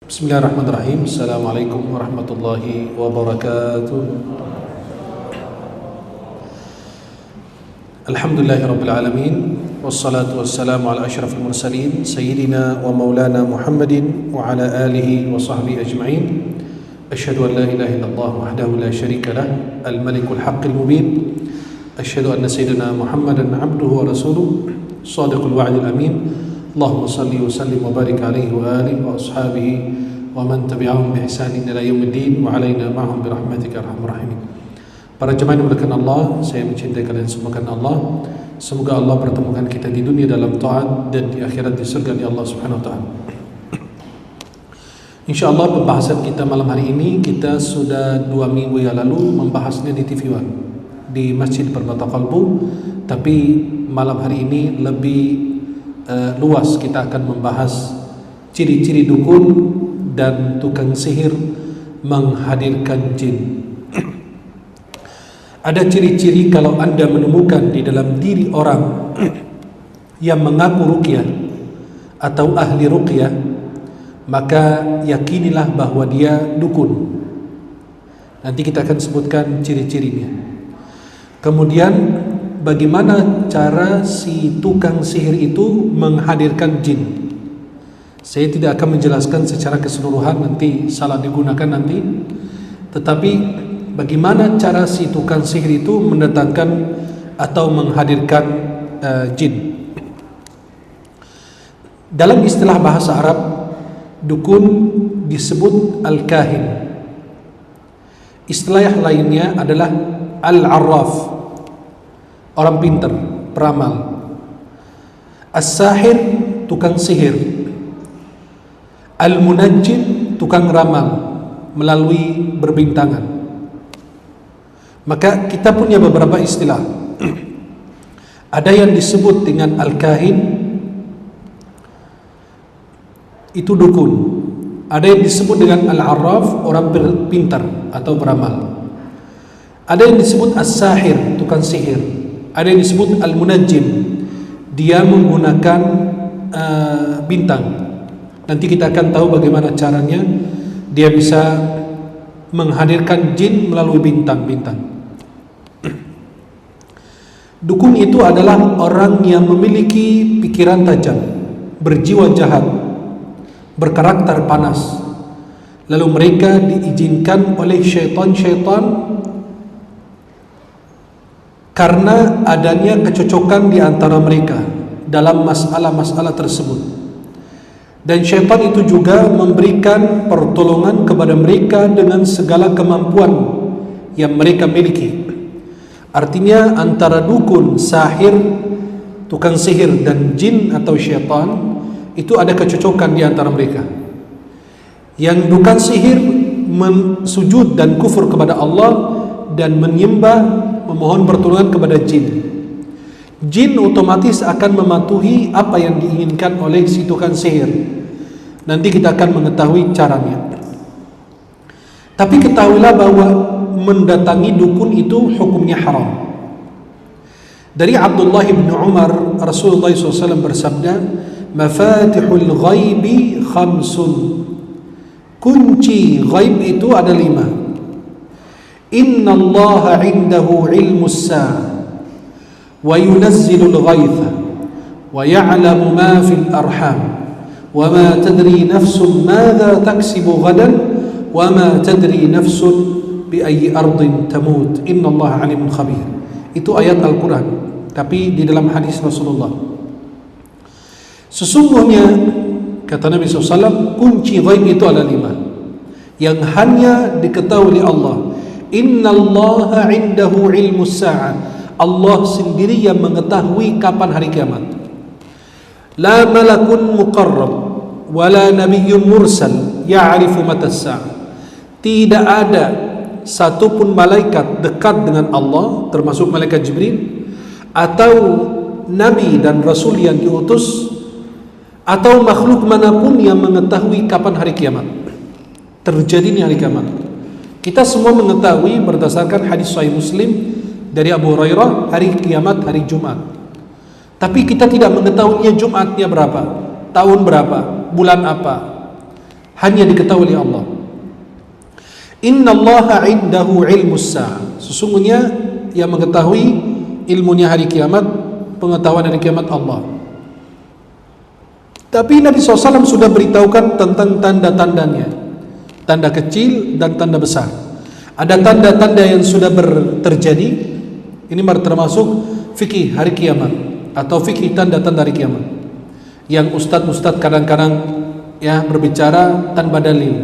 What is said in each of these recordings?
Bismillahirrahmanirrahim. Assalamualaikum warahmatullahi wabarakatuh. Alhamdulillahirabbil alamin wassalatu wassalamu ala asyrafil mursalin sayyidina wa maulana Muhammadin wa ala alihi wa sahbihi ajma'in. Asyhadu an la ilaha illallah wahdahu la syarika lah, al-malikul haqqil mubin. Asyhadu anna sayyidina Muhammadan abduhu wa rasuluh, shadiqul wa'dil amin. Allahumma salli wa sallim wa barik alaihi wa alihi wa ashabihi wa man tabi'ahum bi ihsanin ila yaumiddin wa alaina ma'hum bi rahmatika arhamar rahimin. Para jemaah yang dimuliakan Allah, saya mencintai kalian semua karena Allah. Semoga Allah pertemukan kita di dunia dalam taat dan di akhirat di surga di Allah Subhanahu wa taala. Insyaallah pembahasan kita malam hari ini kita sudah 2 minggu yang lalu membahasnya di TV One di Masjid Permata Qalbu, tapi malam hari ini lebih luas kita akan membahas ciri-ciri dukun dan tukang sihir menghadirkan jin. Ada ciri-ciri kalau Anda menemukan di dalam diri orang yang mengaku ruqyah atau ahli ruqyah, maka yakinilah bahwa dia dukun. Nanti kita akan sebutkan ciri-cirinya. Kemudian bagaimana cara si tukang sihir itu menghadirkan jin. Saya tidak akan menjelaskan secara keseluruhan, nanti salah digunakan nanti. Tetapi bagaimana cara si tukang sihir itu mendatangkan atau menghadirkan jin. Dalam istilah bahasa Arab, dukun disebut al-kahin. Istilah lainnya adalah al-arraf, orang pintar, peramal. As-sahir, tukang sihir. Al-munajjim, tukang ramal melalui berbintangan. Maka kita punya beberapa istilah. Ada yang disebut dengan al-kahin, itu dukun. Ada yang disebut dengan al-arraf, orang pintar atau beramal. Ada yang disebut as-sahir, tukang sihir. Ada yang disebut al-munajjim, dia menggunakan bintang. Nanti kita akan tahu bagaimana caranya dia bisa menghadirkan jin melalui bintang-bintang. Dukun itu adalah orang yang memiliki pikiran tajam, berjiwa jahat, berkarakter panas. Lalu mereka diizinkan oleh syaitan-syaitan karena adanya kecocokan di antara mereka dalam masalah-masalah tersebut. Dan syaitan itu juga memberikan pertolongan kepada mereka dengan segala kemampuan yang mereka miliki. Artinya antara dukun, sahir, tukang sihir dan jin atau syaitan itu ada kecocokan di antara mereka. Yang tukang sihir sujud dan kufur kepada Allah dan menyembah, memohon pertolongan kepada jin. Jin otomatis akan mematuhi apa yang diinginkan oleh si tukang sihir. Nanti kita akan mengetahui caranya. Tapi ketahuilah bahwa mendatangi dukun itu hukumnya haram. Dari Abdullah bin Umar, Rasulullah SAW bersabda, "Mafatihul ghaibi khamsun." Kunci ghaib itu ada 5. Inna Allah indahu ilmus sa'ah wa yunazzilul ghaitha wa ya'lamu ma fil arham wa ma tadri nafsun madza taksibu ghadan wa ma tadri nafsun bi ayyi ardin tamut innallaha alimun khabir. Itu ayat Al-Qur'an, tapi di dalam hadis Rasulullah. Sesungguhnya kata Nabi SAW, kunci ghaib itu ada 5 yang hanya diketahui oleh Allah. Innallaha indahu ilmus sa'ah. Allah sendiri yang mengetahui kapan hari kiamat. La malakun muqarrab wala nabiyyun mursal ya'rifu mata as-sa'ah. Tidak ada satupun malaikat dekat dengan Allah, termasuk malaikat Jibril, atau nabi dan rasul yang diutus, atau makhluk manapun yang mengetahui kapan hari kiamat terjadinya hari kiamat. Kita semua mengetahui berdasarkan hadis Sahih Muslim dari Abu Hurairah, hari kiamat hari Jumat. Tapi kita tidak mengetahuinya Jumatnya berapa, tahun berapa, bulan apa. hanya diketahui oleh Allah. Innallaha 'indahu 'ilmus sa'ah. Sesungguhnya yang mengetahui ilmunya hari kiamat, pengetahuan hari kiamat Allah. Tapi Nabi SAW sudah beritahukan tentang tanda-tandanya, tanda kecil dan tanda besar. Ada tanda-tanda yang sudah terjadi. Ini termasuk fikih hari kiamat atau fikih tanda-tanda hari kiamat, yang ustadz kadang-kadang ya berbicara tanpa dalil,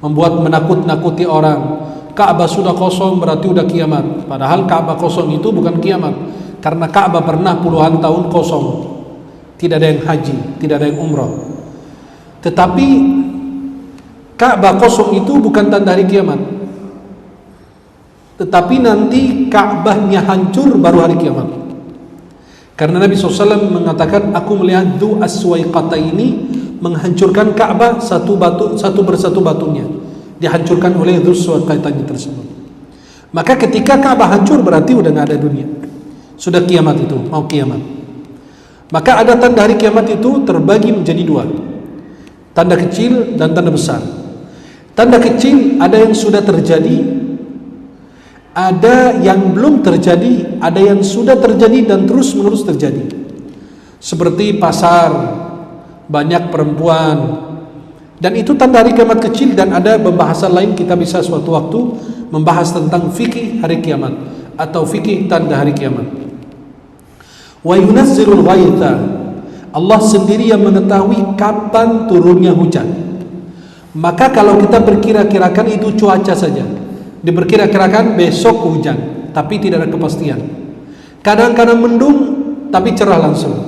membuat menakut-nakuti orang. Ka'bah sudah kosong berarti udah kiamat. Padahal Ka'bah kosong itu bukan kiamat, karena Ka'bah pernah puluhan tahun kosong, tidak ada yang haji, tidak ada yang umrah. Tetapi Ka'bah kosong itu bukan tanda hari kiamat, tetapi nanti Ka'bahnya hancur baru hari kiamat. Karena Nabi SAW mengatakan, aku melihat Dhu Aswaiqataini menghancurkan Ka'bah satu persatu batunya dihancurkan oleh Dhu Aswaiqataini tersebut. Maka ketika Ka'bah hancur berarti udah nggak ada dunia, sudah kiamat, itu mau kiamat. Maka ada tanda hari kiamat itu terbagi menjadi dua, tanda kecil dan tanda besar. Tanda kecil ada yang sudah terjadi, ada yang belum terjadi, ada yang sudah terjadi dan terus menerus terjadi. Seperti pasar, banyak perempuan, dan itu tanda hari kiamat kecil. Dan ada pembahasan lain, kita bisa suatu waktu membahas tentang fikih hari kiamat atau fikih tanda hari kiamat. Wa yunazzilul ghaitha, Allah sendiri yang mengetahui kapan turunnya hujan. Maka kalau kita perkira-kirakan itu cuaca saja, diperkira-kirakan besok hujan, tapi tidak ada kepastian. Kadang-kadang mendung tapi cerah langsung,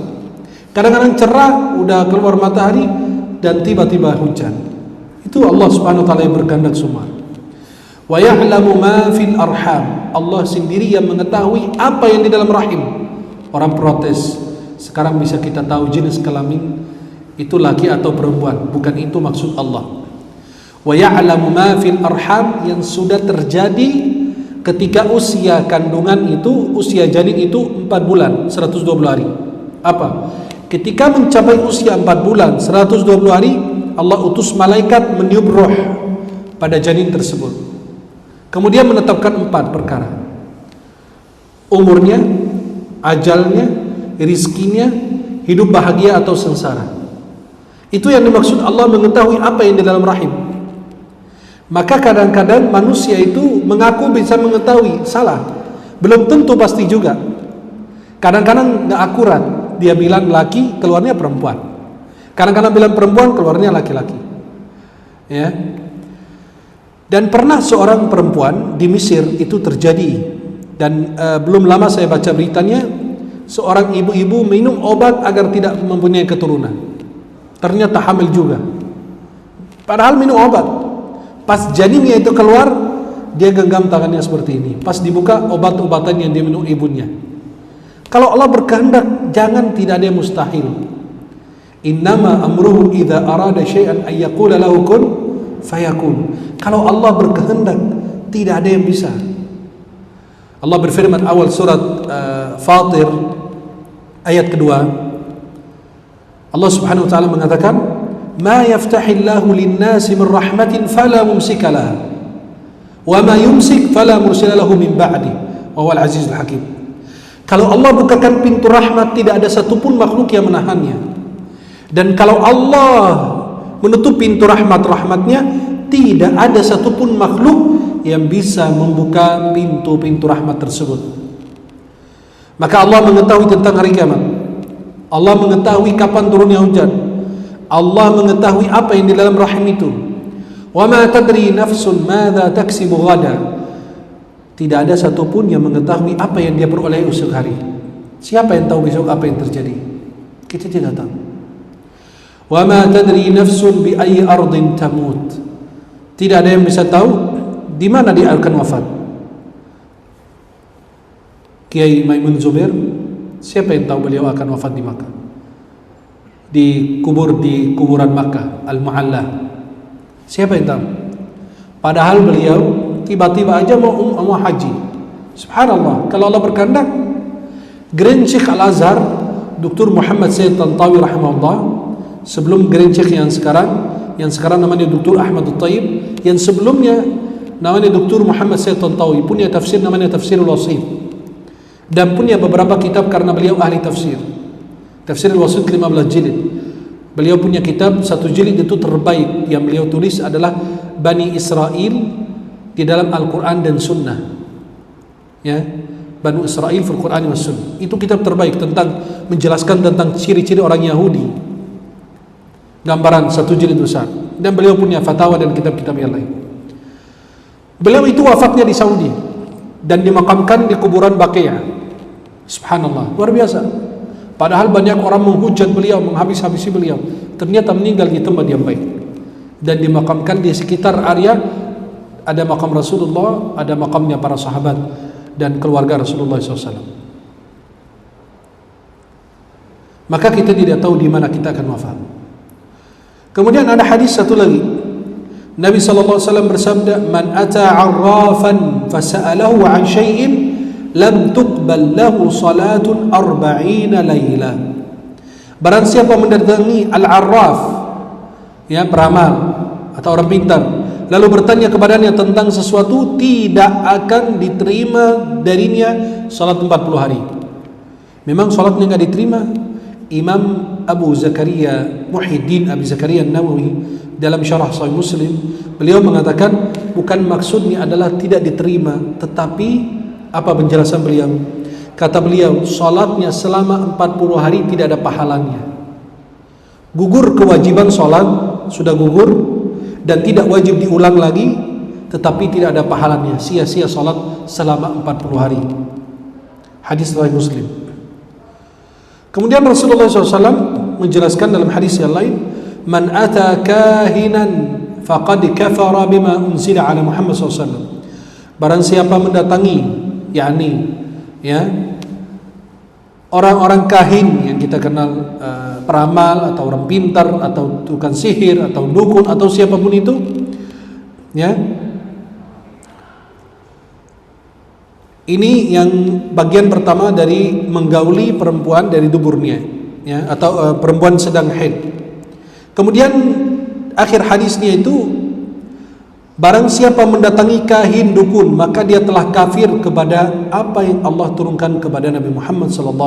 kadang-kadang cerah udah keluar matahari dan tiba-tiba hujan. Itu Allah Subhanahu wa taala yang berkehendak semua. Wa ya'lamu ma fil arham, Allah sendiri yang mengetahui apa yang di dalam rahim. Orang protes, sekarang bisa kita tahu jenis kelamin itu laki atau perempuan, bukan itu maksud Allah. Wa ya'lamu ma fil arham, yang sudah terjadi ketika usia kandungan itu, usia janin itu 4 bulan 120 hari. Apa? Ketika mencapai usia 4 bulan 120 hari, Allah utus malaikat meniup roh pada janin tersebut. Kemudian menetapkan 4 perkara: umurnya, ajalnya, rizkinya, hidup bahagia atau sengsara. Itu yang dimaksud Allah mengetahui apa yang di dalam rahim. Maka kadang-kadang manusia itu mengaku bisa mengetahui, salah, belum tentu pasti juga. Kadang-kadang nggak akurat, dia bilang laki keluarnya perempuan, kadang-kadang bilang perempuan keluarnya laki-laki, ya. Dan pernah seorang perempuan di Mesir itu terjadi, dan belum lama saya baca beritanya, seorang ibu-ibu minum obat agar tidak mempunyai keturunan, ternyata hamil juga, padahal minum obat. Pas janinnya itu keluar, dia genggam tangannya seperti ini. Pas dibuka, obat-obatan yang diminum ibunya. Kalau Allah berkehendak, jangan, tidak ada yang mustahil. Innama amruhu idza arada syai'an ay yaqula lahu kun fayakun. Kalau Allah berkehendak, tidak ada yang bisa. Allah berfirman awal surat Fatir ayat kedua. Allah Subhanahu wa taala mengatakan, ma yaftahillahu linnasi min rahmatin fala mumsika laha wa ma yumsik fala mursila lahu min ba'di wa huwal azizul hakim. Kalau Allah bukakan pintu rahmat, tidak ada satupun makhluk yang menahannya. Dan kalau Allah menutup pintu rahmatnya, tidak ada satupun makhluk yang bisa membuka pintu-pintu rahmat tersebut. Maka Allah mengetahui tentang hari kiamat, Allah mengetahui kapan turunnya hujan, Allah mengetahui apa yang di dalam rahim itu. Wa ma tadri nafsun madza taksibu ghada. Tidak ada satupun yang mengetahui apa yang dia peroleh esok hari. Siapa yang tahu besok apa yang terjadi? Kita tidak tahu. Wa ma tadri nafsun bi ayyi ardin tamut. Tidak ada yang bisa tahu di mana dia akan wafat. Kiai Maimun Zubair, siapa yang tahu beliau akan wafat di Makkah? Dikubur di kuburan Makkah Al-Mu'alla. Siapa yang tahu? Padahal beliau tiba-tiba aja mau haji. Subhanallah, kalau Allah berkehendak. Grand Sheikh Al-Azhar, Dr. Muhammad Sayyid Tantawi rahimahullah, sebelum Grand Sheikh yang sekarang, yang sekarang namanya Dr. Ahmad Al-Taib, yang sebelumnya namanya Dr. Muhammad Said Tantawi, punya tafsir namanya Tafsirul Wasit, dan punya beberapa kitab karena beliau ahli tafsir. Tafsirul Wasit 15 jilid. Beliau punya kitab satu jilid itu terbaik yang beliau tulis adalah Bani Israel di dalam Al-Quran dan Sunnah. Ya, Bani Israel fil Quran was Sunnah. Itu kitab terbaik tentang menjelaskan tentang ciri-ciri orang Yahudi. Gambaran satu jilid besar. Dan beliau punya fatwa dan kitab-kitab yang lain. Beliau itu wafatnya di Saudi dan dimakamkan di kuburan Baqiyah. Subhanallah, luar biasa. Padahal banyak orang menghujat beliau, menghabis-habisi beliau, ternyata meninggal di tempat yang baik dan dimakamkan di sekitar area ada makam Rasulullah, ada makamnya para sahabat dan keluarga Rasulullah SAW. Maka kita tidak tahu di mana kita akan wafat. Kemudian ada hadis satu lagi. Nabi SAW bersabda, "Man ata 'arrafan fasa'alahu 'an syai'in lam tuqbal lahu salatun 40 laila." Barang siapa mendatangi al-arraf, ya, peramal atau orang pintar, lalu bertanya kepadanya tentang sesuatu, tidak akan diterima darinya salat 40 hari. Memang salatnya enggak diterima. Imam Abu Zakaria Muhyiddin Abi Zakaria An-Nawawi dalam syarah Sahih Muslim, beliau mengatakan bukan maksudnya adalah tidak diterima, tetapi apa penjelasan beliau? Kata beliau, salatnya selama 40 hari tidak ada pahalanya. Gugur kewajiban salat, sudah gugur dan tidak wajib diulang lagi, tetapi tidak ada pahalanya, sia-sia salat selama 40 hari. Hadis Sahih Muslim. Kemudian Rasulullah SAW menjelaskan dalam hadis yang lain, "Man ata kahinan faqad kafara bima unzila ala Muhammad SAW." Barang siapa mendatangi, yakni ya orang-orang kahin yang kita kenal, peramal atau orang pintar atau tukang sihir atau dukun atau siapapun itu, ya. Ini yang bagian pertama dari menggauli perempuan dari duburnya, ya, atau perempuan sedang haid. Kemudian akhir hadisnya itu, barang siapa mendatangi kahin dukun, maka dia telah kafir kepada apa yang Allah turunkan kepada Nabi Muhammad SAW.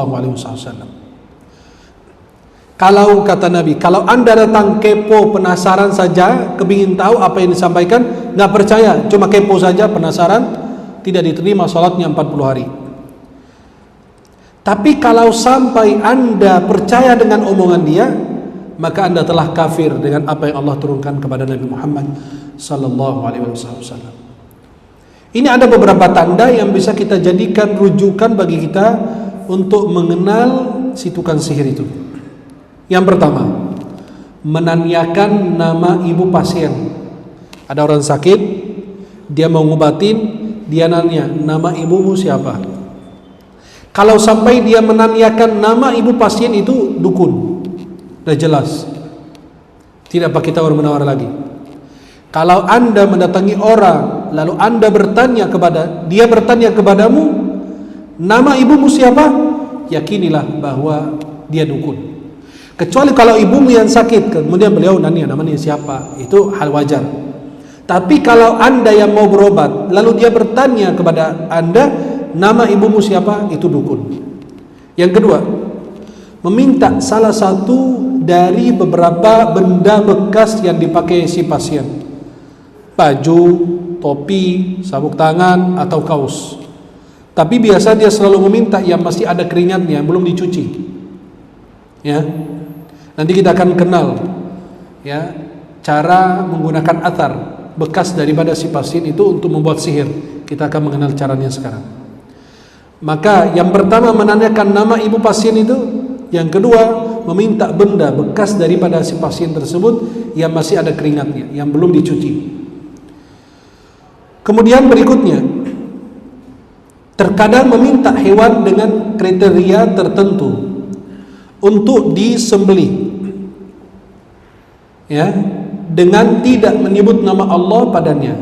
Kalau kata Nabi, kalau anda datang kepo, penasaran saja, kepingin tahu apa yang disampaikan, nggak percaya, cuma kepo saja, penasaran, tidak diterima salatnya 40 hari. Tapi kalau sampai anda percaya dengan omongan dia, maka anda telah kafir dengan apa yang Allah turunkan kepada Nabi Muhammad sallallahu alaihi wasallam. Ini ada beberapa tanda yang bisa kita jadikan rujukan bagi kita untuk mengenal si tukang sihir itu. Yang pertama, menanyakan nama ibu pasien. Ada orang sakit, dia mau ngobatin, dia nanya, nama ibumu siapa? Kalau sampai dia menanyakan nama ibu pasien itu dukun, sudah jelas, tidak pakai tawar-menawar lagi. Kalau anda mendatangi orang, lalu anda bertanya kepada dia, bertanya kepadamu, nama ibumu siapa? Yakinilah bahwa dia dukun. Kecuali kalau ibumu yang sakit, kemudian beliau nanya namanya siapa, itu hal wajar. Tapi kalau anda yang mau berobat, lalu dia bertanya kepada anda, nama ibumu siapa? Itu dukun. Yang kedua, meminta salah satu dari beberapa benda bekas yang dipakai si pasien. Baju, topi, sabuk tangan, atau kaos. Tapi biasa dia selalu meminta yang masih ada keringatnya, yang belum dicuci. Ya, nanti kita akan kenal, ya, cara menggunakan athar bekas daripada si pasien itu untuk membuat sihir. Kita akan mengenal caranya sekarang. Maka yang pertama menanyakan nama ibu pasien itu, yang kedua meminta benda bekas daripada si pasien tersebut yang masih ada keringatnya, yang belum dicuci. Kemudian berikutnya, terkadang meminta hewan dengan kriteria tertentu untuk disembelih, ya, dengan tidak menyebut nama Allah padanya,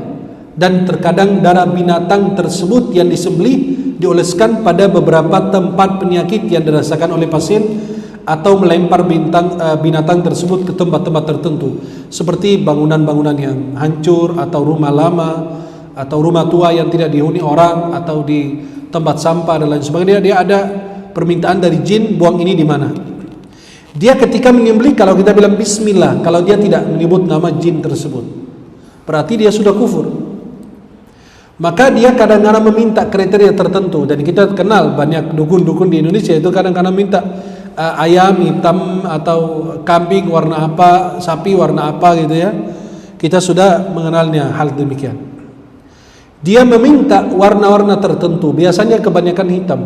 dan terkadang darah binatang tersebut yang disembelih dioleskan pada beberapa tempat penyakit yang dirasakan oleh pasien atau melempar binatang tersebut ke tempat-tempat tertentu, seperti bangunan-bangunan yang hancur, atau rumah lama, atau rumah tua yang tidak dihuni orang, atau di tempat sampah dan lain sebagainya. Dia ada permintaan dari jin, buang ini di mana. Dia ketika menyembelih, kalau kita bilang bismillah, kalau dia tidak menyebut nama jin tersebut, berarti dia sudah kufur. Maka dia kadang-kadang meminta kriteria tertentu, dan kita kenal banyak dukun-dukun di Indonesia itu kadang-kadang minta ayam hitam atau kambing warna apa, sapi warna apa gitu ya. Kita sudah mengenalnya hal demikian. Dia meminta warna-warna tertentu, biasanya kebanyakan hitam.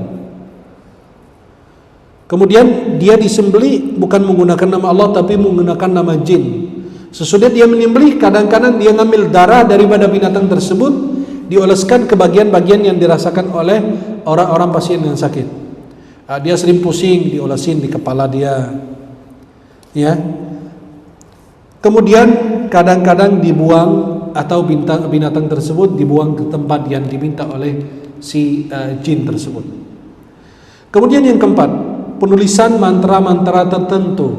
Kemudian dia disembelih bukan menggunakan nama Allah, tapi menggunakan nama jin. Sesudah dia menyembelih, kadang-kadang dia ngambil darah daripada binatang tersebut, dioleskan ke bagian-bagian yang dirasakan oleh orang-orang pasien yang sakit. Dia sering pusing, diolesin di kepala dia, ya. Kemudian kadang-kadang dibuang, atau binatang tersebut dibuang ke tempat yang diminta oleh si jin tersebut. Kemudian yang keempat, penulisan mantra-mantra tertentu,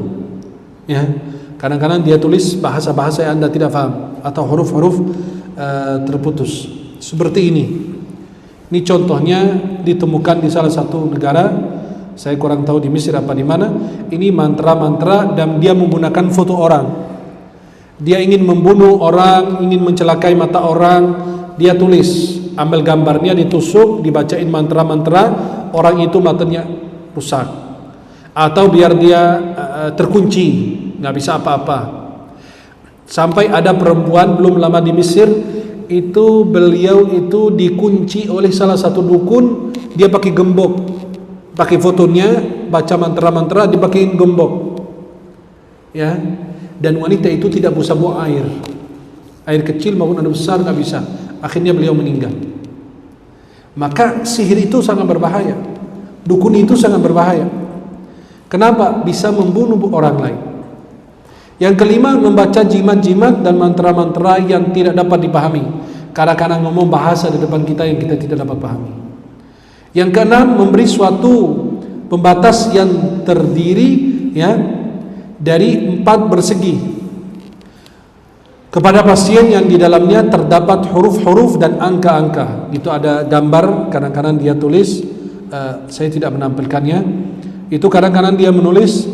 ya. Kadang-kadang dia tulis bahasa-bahasa yang Anda tidak paham, atau huruf-huruf terputus. Seperti ini. Ini contohnya ditemukan di salah satu negara, saya kurang tahu di Mesir apa di mana. Ini mantra-mantra, dan dia menggunakan foto orang. Dia ingin membunuh orang, ingin mencelakai mata orang, dia tulis, ambil gambarnya, ditusuk, dibacain mantra-mantra, orang itu matanya rusak, atau biar dia terkunci, nggak bisa apa-apa. Sampai ada perempuan belum lama di Mesir, itu beliau itu dikunci oleh salah satu dukun, dia pakai gembok, pakai fotonya, baca mantra-mantra, dipakein gembok, ya. Dan wanita itu tidak bisa buang air kecil maupun air besar, nggak bisa. Akhirnya beliau meninggal. Maka sihir itu sangat berbahaya, dukun itu sangat berbahaya. Kenapa? Bisa membunuh orang lain. Yang kelima, membaca jimat-jimat dan mantra-mantra yang tidak dapat dipahami. Kadang-kadang ngomong bahasa di depan kita yang kita tidak dapat pahami. Yang keenam, memberi suatu pembatas yang terdiri, ya, dari 4 bersegi kepada pasien yang di dalamnya terdapat huruf-huruf dan angka-angka. Itu ada gambar, kadang-kadang dia tulis, saya tidak menampilkannya. Itu kadang-kadang dia menulis,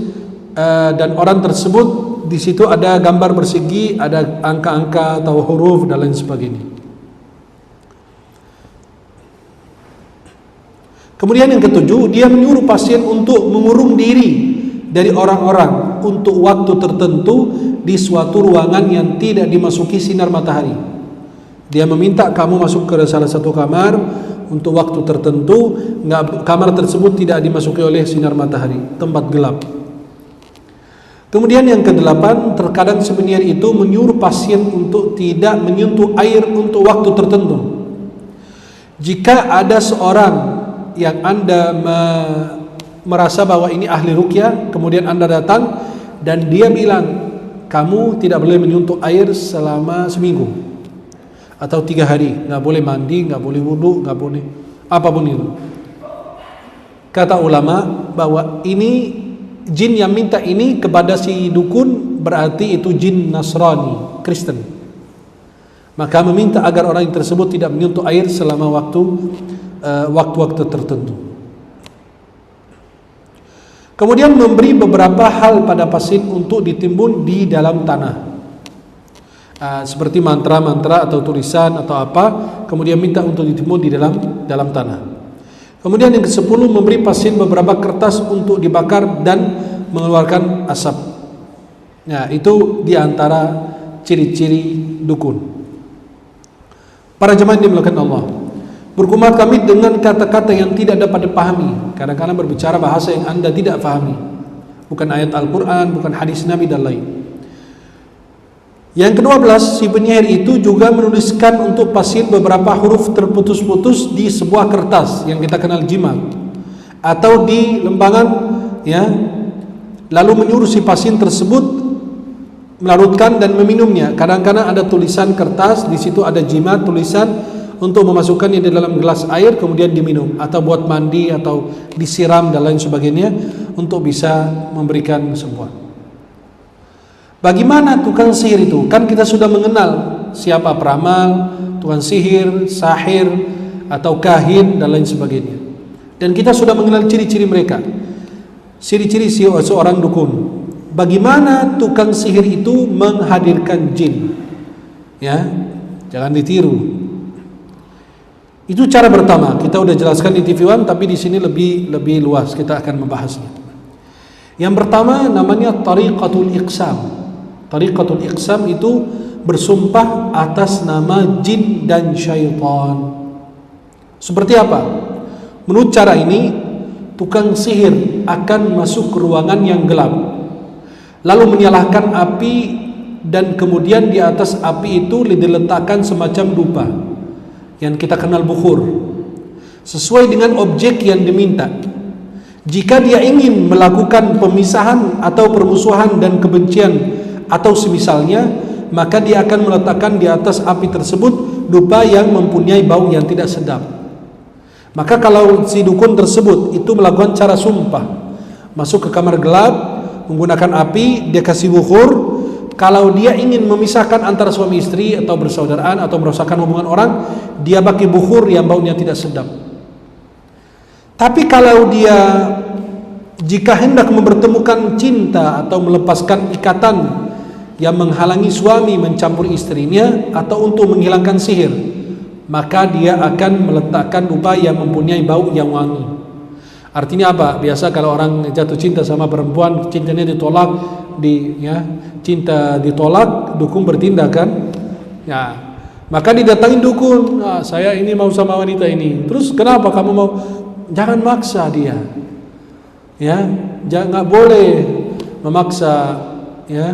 dan orang tersebut di situ ada gambar bersegi, ada angka-angka atau huruf dan lain sebagainya. Kemudian yang ketujuh, dia menyuruh pasien untuk mengurung diri dari orang-orang untuk waktu tertentu di suatu ruangan yang tidak dimasuki sinar matahari. Dia meminta kamu masuk ke salah satu kamar untuk waktu tertentu, kamar tersebut tidak dimasuki oleh sinar matahari, tempat gelap. Kemudian yang kedelapan, terkadang sebenarnya itu menyuruh pasien untuk tidak menyentuh air untuk waktu tertentu. Jika ada seorang yang Anda merasa bahwa ini ahli ruqyah, kemudian Anda datang dan dia bilang, kamu tidak boleh menyentuh air selama seminggu atau 3 hari, nggak boleh mandi, nggak boleh wudu, nggak boleh apapun itu. Kata ulama bahwa ini jin yang minta ini kepada si dukun, berarti itu jin Nasrani, Kristen. Maka meminta agar orang tersebut tidak menyentuh air selama waktu-waktu tertentu. Kemudian memberi beberapa hal pada pasien untuk ditimbun di dalam tanah, seperti mantra-mantra atau tulisan atau apa, kemudian minta untuk ditimbun di dalam tanah. Kemudian yang ke-10, memberi pasien beberapa kertas untuk dibakar dan mengeluarkan asap. Nah, itu diantara ciri-ciri dukun. Para jemaah yang dimuliakan Allah, berkumar kami dengan kata-kata yang tidak dapat dipahami. Kadang-kadang berbicara bahasa yang Anda tidak pahami, bukan ayat Al-Quran, bukan hadis Nabi dan lain. Yang ke-12, si penyair itu juga menuliskan untuk pasien beberapa huruf terputus-putus di sebuah kertas yang kita kenal jimat, atau di lembangan, ya, lalu menyuruh si pasien tersebut melarutkan dan meminumnya. Kadang-kadang ada tulisan kertas, di situ ada jimat tulisan untuk memasukkannya di dalam gelas air kemudian diminum, atau buat mandi atau disiram dan lain sebagainya. untuk bisa memberikan sembuhan. Bagaimana tukang sihir itu? Kan kita sudah mengenal siapa peramal, tukang sihir, sahir, atau kahin, dan lain sebagainya. Dan kita sudah mengenal ciri-ciri mereka, ciri-ciri seorang dukun. Bagaimana tukang sihir itu menghadirkan jin? Ya, jangan ditiru. Itu cara pertama. Kita udah jelaskan di TV One, tapi di sini lebih luas kita akan membahasnya. Yang pertama namanya tariqatul iqsam. Tariqatul iqsam itu bersumpah atas nama jin dan syaitan. Seperti apa? Menurut cara ini, tukang sihir akan masuk ke ruangan yang gelap, lalu menyalakan api, dan kemudian di atas api itu diletakkan semacam dupa yang kita kenal bukhur, sesuai dengan objek yang diminta. Jika dia ingin melakukan pemisahan atau permusuhan dan kebencian atau semisalnya, maka dia akan meletakkan di atas api tersebut dupa yang mempunyai bau yang tidak sedap. Maka kalau si dukun tersebut itu melakukan cara sumpah, masuk ke kamar gelap, menggunakan api, dia kasih bukhur. Kalau dia ingin memisahkan antara suami istri atau bersaudaraan atau merusakkan hubungan orang, dia pakai bukhur yang baunya tidak sedap. Tapi kalau dia jika hendak mempertemukan cinta atau melepaskan ikatan yang menghalangi suami mencampur istrinya atau untuk menghilangkan sihir, maka dia akan meletakkan dupa yang mempunyai bau yang wangi. Artinya apa? Biasa kalau orang jatuh cinta sama perempuan, cintanya ditolak, cinta ditolak, dukun bertindak kan? Ya, maka didatangin dukun. Nah, saya ini mau sama wanita ini. Terus kenapa kamu mau? Jangan maksa dia. Ya, jangan, boleh memaksa. Ya,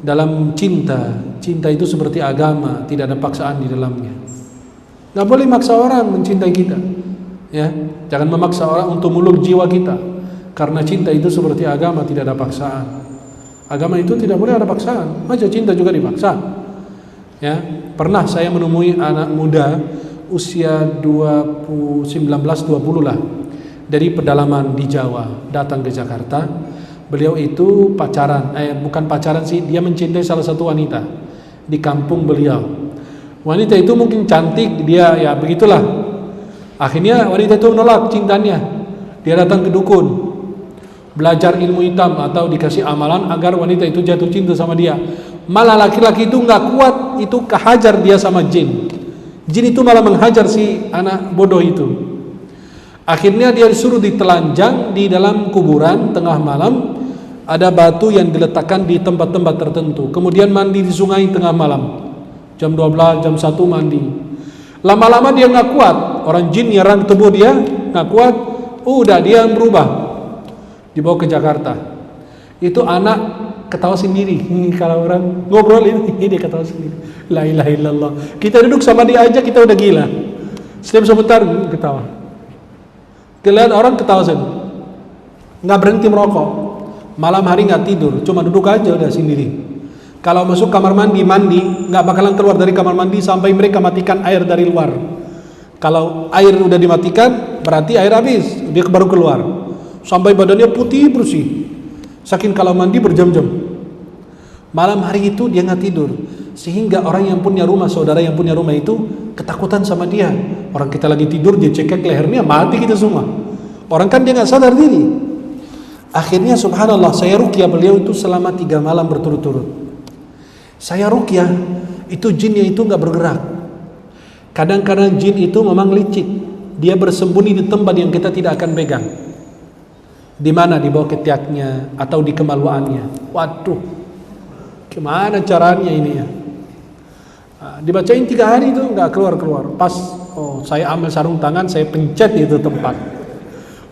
dalam cinta itu seperti agama, tidak ada paksaan di dalamnya. Nggak boleh maksa orang mencintai kita. Ya, jangan memaksa orang untuk meluk jiwa kita, karena cinta itu seperti agama, tidak ada paksaan. Agama itu tidak boleh ada paksaan. Masa cinta juga dipaksa? Ya, pernah saya menemui anak muda usia 19-20 lah, dari pedalaman di Jawa, datang ke Jakarta. Beliau itu bukan pacaran sih, dia mencintai salah satu wanita di kampung beliau. Wanita itu mungkin cantik, dia ya begitulah. Akhirnya wanita itu menolak cintanya. Dia datang ke dukun, belajar ilmu hitam atau dikasih amalan agar wanita itu jatuh cinta sama dia. Malah laki-laki itu nggak kuat, itu kehajar dia sama jin. Jin itu malah menghajar si anak bodoh itu. Akhirnya dia disuruh ditelanjang di dalam kuburan tengah malam. Ada batu yang diletakkan di tempat-tempat tertentu. Kemudian mandi di sungai tengah malam. Jam 12, jam 1 mandi. Lama-lama dia nggak kuat. Orang jin nyerang tubuh dia, nggak kuat. Udah dia berubah. Dibawa ke Jakarta. Itu anak ketawa sendiri. Kalau orang ngobrol ini dia ketawa sendiri. La ilaha illallah. Kita duduk sama dia aja kita udah gila. Setiap sebentar ketawa. Kita orang ketawa sendiri. Nggak berhenti merokok. Malam hari nggak tidur, cuma duduk aja udah sendiri. Kalau masuk kamar mandi, nggak bakalan keluar dari kamar mandi sampai mereka matikan air dari luar. Kalau air udah dimatikan, berarti air habis, dia baru keluar. Sampai badannya putih bersih. Saking kalau mandi berjam-jam. Malam hari itu dia nggak tidur, sehingga orang yang punya rumah, saudara yang punya rumah itu ketakutan sama dia. Orang kita lagi tidur, dia cekek lehernya, mati kita semua. Orang kan dia nggak sadar diri. Akhirnya subhanallah, saya ruqyah beliau itu selama 3 malam berturut-turut. Saya ruqyah, itu jinnya itu nggak bergerak. Kadang-kadang jin itu memang licik, dia bersembunyi di tempat yang kita tidak akan pegang. Di mana? Di bawah ketiaknya atau di kemaluannya. Waduh, gimana caranya ini ya? Dibacain 3 hari itu nggak keluar-keluar. Pas saya ambil sarung tangan, saya pencet itu tempat.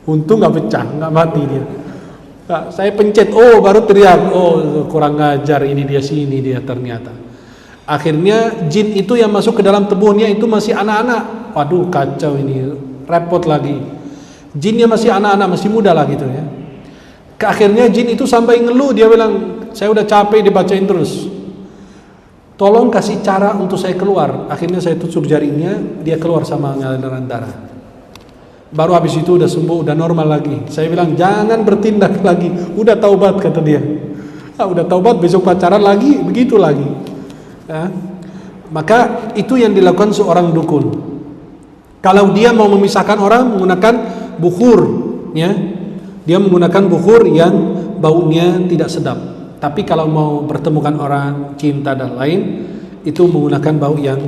Untung nggak pecah, nggak mati dia. Nah, saya pencet, baru teriak, kurang ngajar, ini dia sini dia ternyata. Akhirnya jin itu yang masuk ke dalam tubuhnya itu masih anak-anak. Waduh, kacau ini, repot lagi. Jinnya masih anak-anak, masih muda lah gitu ya. Akhirnya jin itu sampai ngeluh, dia bilang, saya udah capek dibacain terus. Tolong kasih cara untuk saya keluar. Akhirnya saya tusuk jarinya, dia keluar sama aliran darah. Baru habis itu udah sembuh, udah normal lagi. Saya bilang jangan bertindak lagi, udah taubat kata dia. Udah taubat, besok pacaran lagi, begitu lagi. Ya. Maka itu yang dilakukan seorang dukun. Kalau dia mau memisahkan orang menggunakan bukhur, ya, dia menggunakan bukhur yang baunya tidak sedap. Tapi kalau mau pertemukan orang cinta dan lain, itu menggunakan bau yang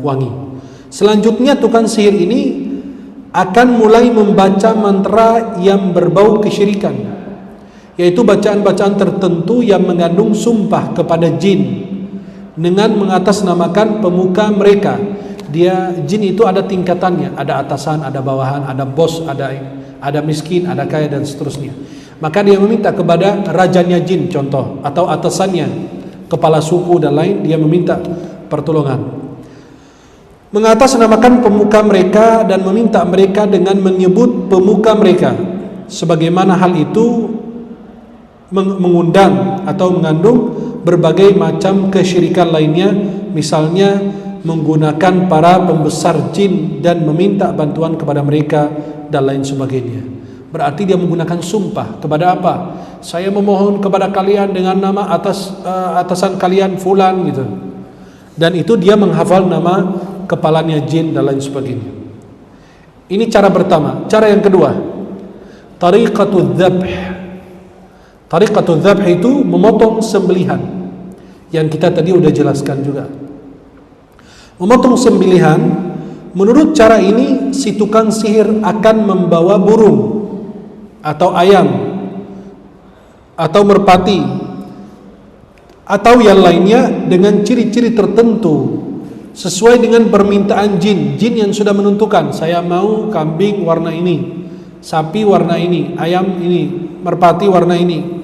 wangi. Selanjutnya tukang sihir ini akan mulai membaca mantra yang berbau kesyirikan, yaitu bacaan-bacaan tertentu yang mengandung sumpah kepada jin dengan mengatasnamakan pemuka mereka. Dia jin itu ada tingkatannya, ada atasan, ada bawahan, ada bos, ada miskin, ada kaya dan seterusnya. Maka dia meminta kepada rajanya jin contoh, atau atasannya, kepala suku dan lain, dia meminta pertolongan. Mengatasnamakan pemuka mereka dan meminta mereka dengan menyebut pemuka mereka, sebagaimana hal itu mengundang atau mengandung berbagai macam kesyirikan lainnya, misalnya menggunakan para pembesar jin dan meminta bantuan kepada mereka dan lain sebagainya. Berarti dia menggunakan sumpah kepada apa? Saya memohon kepada kalian dengan nama atasan kalian fulan gitu. Dan itu dia menghafal nama kepalanya jin dan lain sebagainya. Ini cara pertama. Cara yang kedua, tariqatul dzabh. Tariqatul dzabh itu memotong sembelihan, yang kita tadi udah jelaskan juga. Memotong sembelihan, menurut cara ini si tukang sihir akan membawa burung atau ayam atau merpati atau yang lainnya dengan ciri-ciri tertentu sesuai dengan permintaan jin yang sudah menentukan, saya mau kambing warna ini, sapi warna ini, ayam ini, merpati warna ini.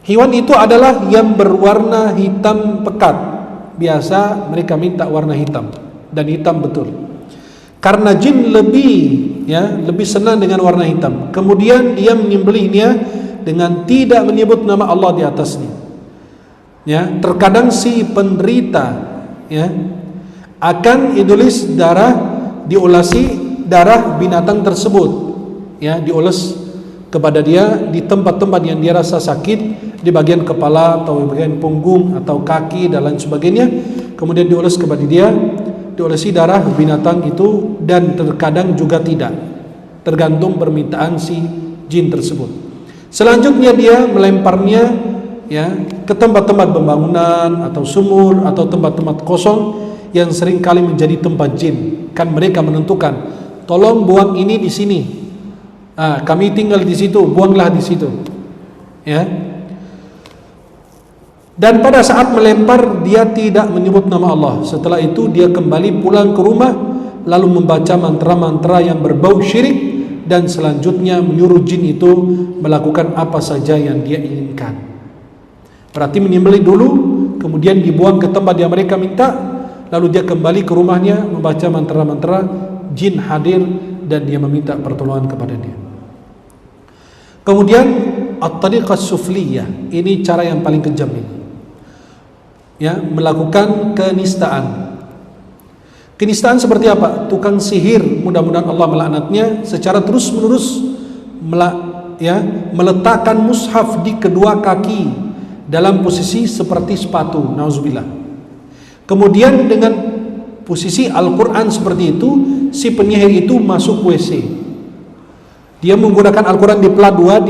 Hewan itu adalah yang berwarna hitam pekat. Biasa mereka minta warna hitam, dan hitam betul. Karena jin lebih senang dengan warna hitam. Kemudian dia menyembelihnya dengan tidak menyebut nama Allah di atasnya. Ya, terkadang si penderita akan diolesi darah binatang tersebut, dioles kepada dia di tempat-tempat yang dia rasa sakit, di bagian kepala atau bagian punggung atau kaki dan lain sebagainya. Kemudian dioles kepada dia, diolesi darah binatang itu, dan terkadang juga tidak, tergantung permintaan si jin tersebut. Selanjutnya dia melemparnya ke tempat-tempat pembangunan atau sumur atau tempat-tempat kosong yang sering kali menjadi tempat jin. Kan mereka menentukan, tolong buang ini di sini, kami tinggal di situ, buanglah di situ. Dan pada saat melempar dia tidak menyebut nama Allah. Setelah itu dia kembali pulang ke rumah, lalu membaca mantra-mantra yang berbau syirik, dan selanjutnya menyuruh jin itu melakukan apa saja yang dia inginkan. Berarti menyembelih dulu, kemudian dibuang ke tempat yang mereka minta, lalu dia kembali ke rumahnya membaca mantra-mantra, jin hadir dan dia meminta pertolongan kepada dia. Kemudian at-tariqah sufliyah, ini cara yang paling kejam ini. Melakukan kenistaan. Kenistaan seperti apa? Tukang sihir, mudah-mudahan Allah melaknatnya, secara terus-menerus meletakkan mushaf di kedua kaki dalam posisi seperti sepatu, nauzubillah. Kemudian dengan posisi Al-Quran seperti itu, si penyihir itu masuk WC. Dia menggunakan Al-Quran di plat 2,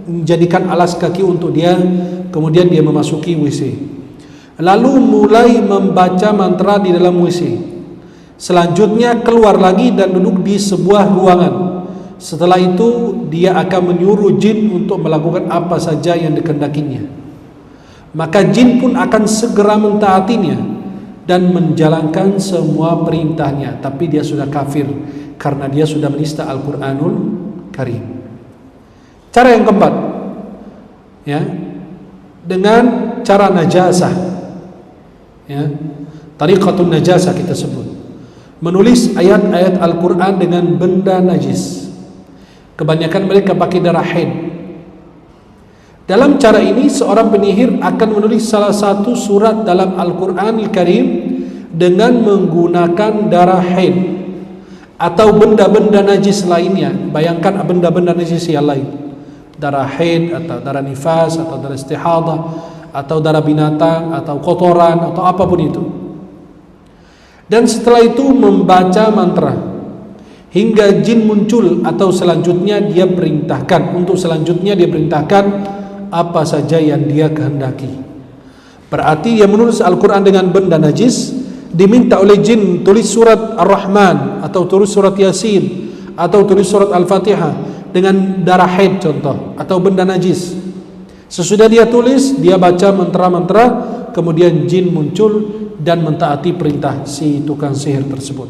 menjadikan alas kaki untuk dia. Kemudian dia memasuki WC, lalu mulai membaca mantra di dalam WC. Selanjutnya keluar lagi dan duduk di sebuah ruangan. Setelah itu dia akan menyuruh jin untuk melakukan apa saja yang dikehendakinya. Maka jin pun akan segera mentaatinya dan menjalankan semua perintahnya. Tapi dia sudah kafir karena dia sudah menista Al-Quranul Karim. Cara yang keempat, dengan cara najasah, tariqatun najasah kita sebut, menulis ayat-ayat Al-Quran dengan benda najis. Kebanyakan mereka pakai darah haid. Dalam cara ini seorang penyihir akan menulis salah satu surat dalam Al-Quran Al-Karim dengan menggunakan darah haid atau benda-benda najis lainnya. Bayangkan benda-benda najis yang lain, darah haid atau darah nifas atau darah istihadah atau darah binatang atau kotoran atau apapun itu. Dan setelah itu membaca mantra hingga jin muncul, atau selanjutnya dia perintahkan, untuk selanjutnya dia perintahkan apa saja yang dia kehendaki. Berarti dia menulis Al-Quran dengan benda najis, diminta oleh jin tulis surat Ar-Rahman atau tulis surat Yasin atau tulis surat Al-Fatihah dengan darah haid contoh, atau benda najis. Sesudah dia tulis, dia baca mantra-mantra, kemudian jin muncul dan mentaati perintah si tukang sihir tersebut.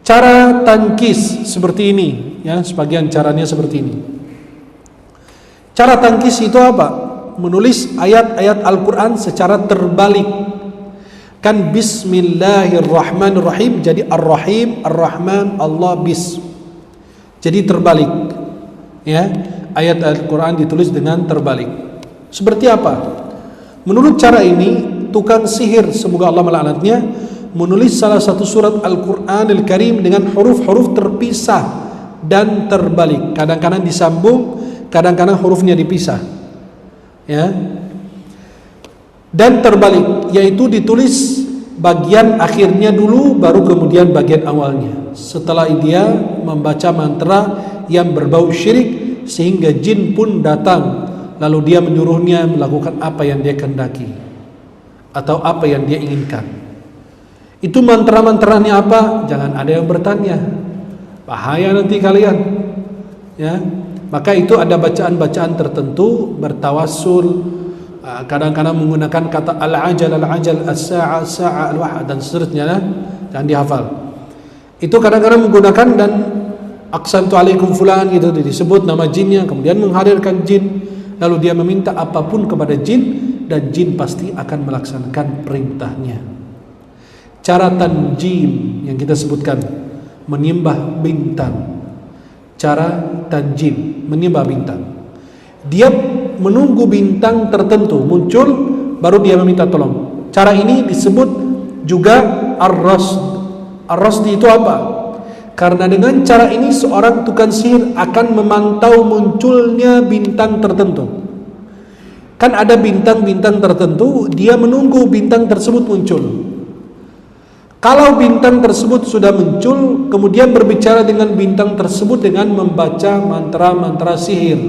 Cara tangkis seperti ini, ya, sebagian caranya seperti ini. Cara tangkis itu apa? Menulis ayat-ayat Al-Quran secara terbalik. Kan Bismillahirrahmanirrahim jadi Ar-Rahim, Ar-Rahman, Allah, Bis. Jadi terbalik, ya. Ayat Al-Quran ditulis dengan terbalik. Seperti apa? Menurut cara ini, tukang sihir, semoga Allah melaknatnya, menulis salah satu surat Al-Quran Al-Karim dengan huruf-huruf terpisah dan terbalik. Kadang-kadang disambung, kadang-kadang hurufnya dipisah, ya. Dan terbalik, yaitu ditulis bagian akhirnya dulu, baru kemudian bagian awalnya. Setelah dia membaca mantra yang berbau syirik, sehingga jin pun datang, lalu dia menyuruhnya melakukan apa yang dia kehendaki atau apa yang dia inginkan. Itu mantra-mantranya apa? Jangan ada yang bertanya, bahaya nanti kalian, ya. Maka itu ada bacaan-bacaan tertentu, bertawassul, kadang-kadang menggunakan kata al-ajal, al-ajal, as-sa'a, as-sa'a, al-wahad, dan seterusnya, jangan dihafal. Itu kadang-kadang menggunakan dan aqsamtu alaikum fulan, gitu, disebut nama jinnya, kemudian menghadirkan jin, lalu dia meminta apapun kepada jin, dan jin pasti akan melaksanakan perintahnya. Cara tanjim yang kita sebutkan, menyembah bintang. Cara tanjim, menyembah bintang. Dia menunggu bintang tertentu muncul, baru dia meminta tolong. Cara ini disebut juga ar-rasd. Ar-rasd itu apa? Karena dengan cara ini seorang tukang sihir akan memantau munculnya bintang tertentu. Kan ada bintang-bintang tertentu, dia menunggu bintang tersebut muncul. Kalau bintang tersebut sudah muncul, kemudian berbicara dengan bintang tersebut dengan membaca mantra-mantra sihir.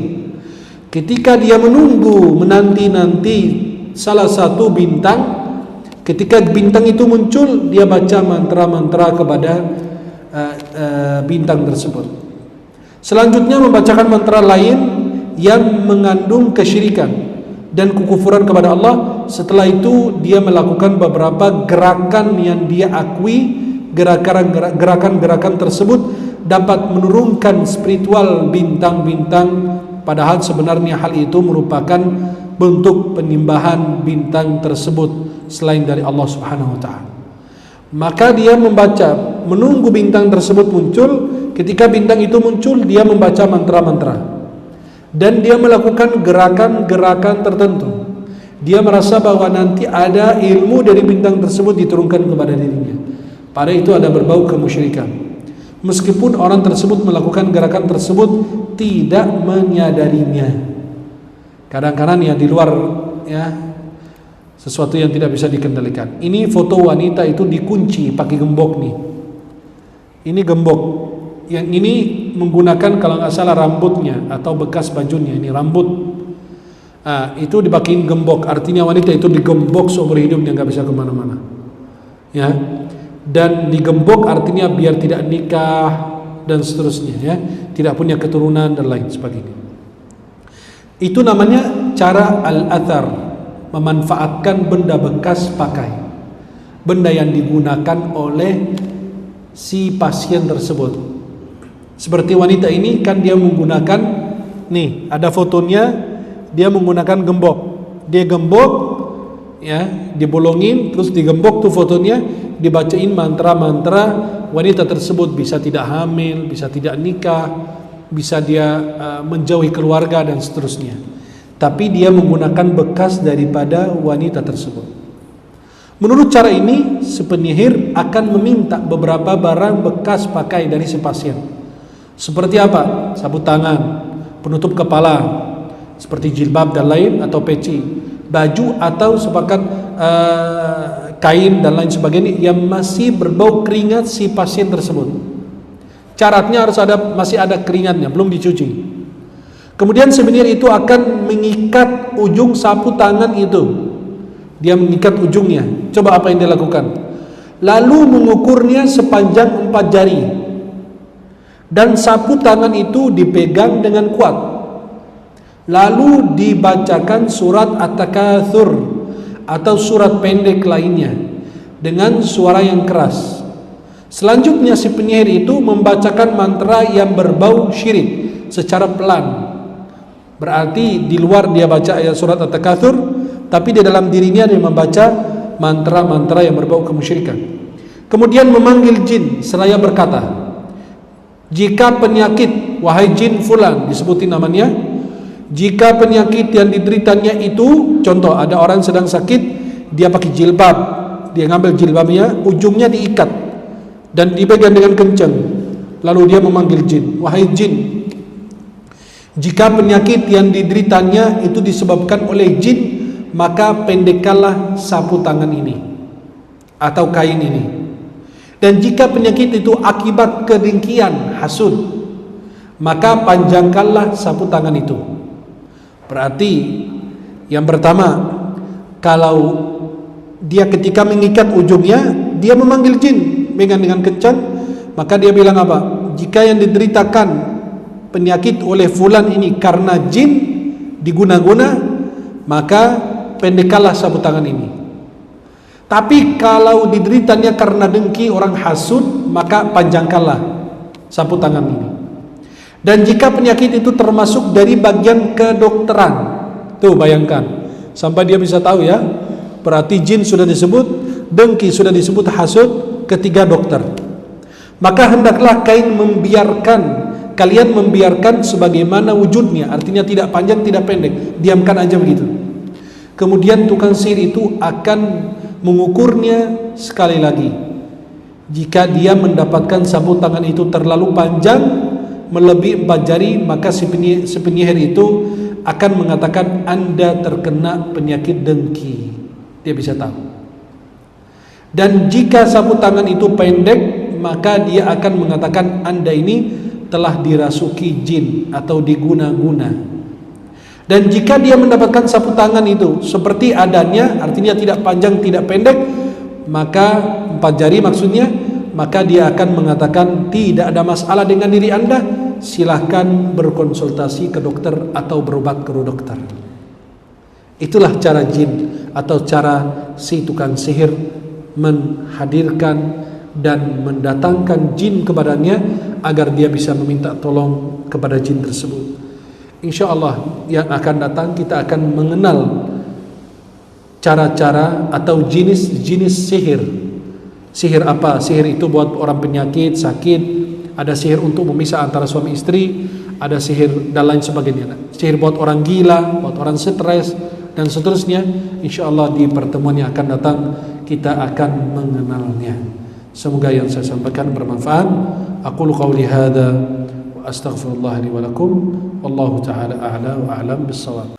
Ketika dia menunggu, menanti-nanti salah satu bintang, ketika bintang itu muncul, dia baca mantra-mantra kepada bintang tersebut. Selanjutnya membacakan mantra lain yang mengandung kesyirikan dan kekufuran kepada Allah. Setelah itu dia melakukan beberapa gerakan yang dia akui, gerakan-gerakan tersebut dapat menurunkan spiritual bintang-bintang, padahal sebenarnya hal itu merupakan bentuk penyembahan bintang tersebut selain dari Allah Subhanahu wa taala. Maka dia membaca, menunggu bintang tersebut muncul. Ketika bintang itu muncul, dia membaca mantra-mantra dan dia melakukan gerakan-gerakan tertentu. Dia merasa bahwa nanti ada ilmu dari bintang tersebut diturunkan kepada dirinya. Pada itu ada berbau kemusyrikan. Meskipun orang tersebut melakukan gerakan tersebut tidak menyadarinya. Kadang-kadang ya di luar, ya, sesuatu yang tidak bisa dikendalikan. Ini foto wanita itu dikunci pakai gembok nih. Ini gembok. Yang ini menggunakan kalau nggak salah rambutnya atau bekas bajunya. Ini rambut. Itu dipakein gembok. Artinya wanita itu digembok seumur hidupnya, nggak bisa kemana-mana. Ya. Dan digembok artinya biar tidak nikah dan seterusnya, ya, tidak punya keturunan dan lain sebagainya. Itu namanya cara al-athar, memanfaatkan benda bekas pakai, benda yang digunakan oleh si pasien tersebut. Seperti wanita ini kan dia menggunakan, nih ada fotonya, dia menggunakan gembok. Dia gembok, ya, dibolongin terus digembok tuh fotonya, dibacain mantra-mantra, wanita tersebut bisa tidak hamil, bisa tidak nikah, bisa dia menjauhi keluarga dan seterusnya. Tapi dia menggunakan bekas daripada wanita tersebut. Menurut cara ini, si penyihir akan meminta beberapa barang bekas pakai dari si pasien. Seperti apa? Sabut tangan, penutup kepala, seperti jilbab dan lain, atau peci, baju atau sepakat kain dan lain sebagainya yang masih berbau keringat si pasien tersebut. Syaratnya harus masih ada keringatnya, belum dicuci. Kemudian si penyihir itu akan mengikat ujung sapu tangan itu. Dia mengikat ujungnya. Coba apa yang dia lakukan? Lalu mengukurnya sepanjang 4 jari. Dan sapu tangan itu dipegang dengan kuat. Lalu dibacakan surat At-Takatsur atau surat pendek lainnya dengan suara yang keras. Selanjutnya si penyihir itu membacakan mantra yang berbau syirik secara pelan. Berarti di luar dia baca ayat surat At-Takatsur, tapi di dalam dirinya dia membaca mantra-mantra yang berbau kemusyrikan. Kemudian memanggil jin seraya berkata, jika penyakit, wahai jin fulan, disebutin namanya, jika penyakit yang dideritanya itu, contoh ada orang sedang sakit, dia pakai jilbab, dia ngambil jilbabnya, ujungnya diikat dan dipegang dengan kencang, lalu dia memanggil jin, wahai jin, jika penyakit yang dideritanya itu disebabkan oleh jin, maka pendekkanlah sapu tangan ini atau kain ini. Dan jika penyakit itu akibat kedengkian, hasud, maka panjangkanlah sapu tangan itu. Berarti yang pertama, kalau dia ketika mengikat ujungnya, dia memanggil jin dengan kencang, maka dia bilang apa? Jika yang dideritakan penyakit oleh fulan ini karena jin diguna-guna, maka pendekkanlah sapu tangan ini. Tapi kalau dideritanya karena dengki, orang hasud, maka panjangkanlah sapu tangan ini. Dan jika penyakit itu termasuk dari bagian kedokteran, tuh bayangkan, sampai dia bisa tahu ya, berarti jin sudah disebut, dengki sudah disebut, hasud, ketiga dokter. Maka hendaklah kalian membiarkan sebagaimana wujudnya, artinya tidak panjang, tidak pendek, diamkan aja begitu. Kemudian tukang sihir itu akan mengukurnya sekali lagi. Jika dia mendapatkan sapu tangan itu terlalu panjang, melebihi 4 jari, maka si penyihir itu akan mengatakan Anda terkena penyakit dengki. Dia bisa tahu. Dan jika sapu tangan itu pendek, maka dia akan mengatakan Anda ini telah dirasuki jin atau diguna-guna. Dan jika dia mendapatkan sapu tangan itu seperti adanya, artinya tidak panjang, tidak pendek, maka 4 jari maksudnya, maka dia akan mengatakan tidak ada masalah dengan diri Anda, silahkan berkonsultasi ke dokter atau berobat ke dokter. Itulah cara jin atau cara si tukang sihir menghadirkan dan mendatangkan jin kepadanya agar dia bisa meminta tolong kepada jin tersebut. InsyaAllah yang akan datang kita akan mengenal cara-cara atau jenis-jenis sihir. Sihir apa? Sihir itu buat orang penyakit, sakit. Ada sihir untuk memisah antara suami istri. Ada sihir dan lain sebagainya. Sihir buat orang gila, buat orang stres, dan seterusnya. InsyaAllah di pertemuan yang akan datang kita akan mengenalnya. Semoga yang saya sampaikan bermanfaat. Aqulu qawli hadza wa astaghfirullah li wa lakum. Wallahu ta'ala a'la wa a'lam bis-shawab.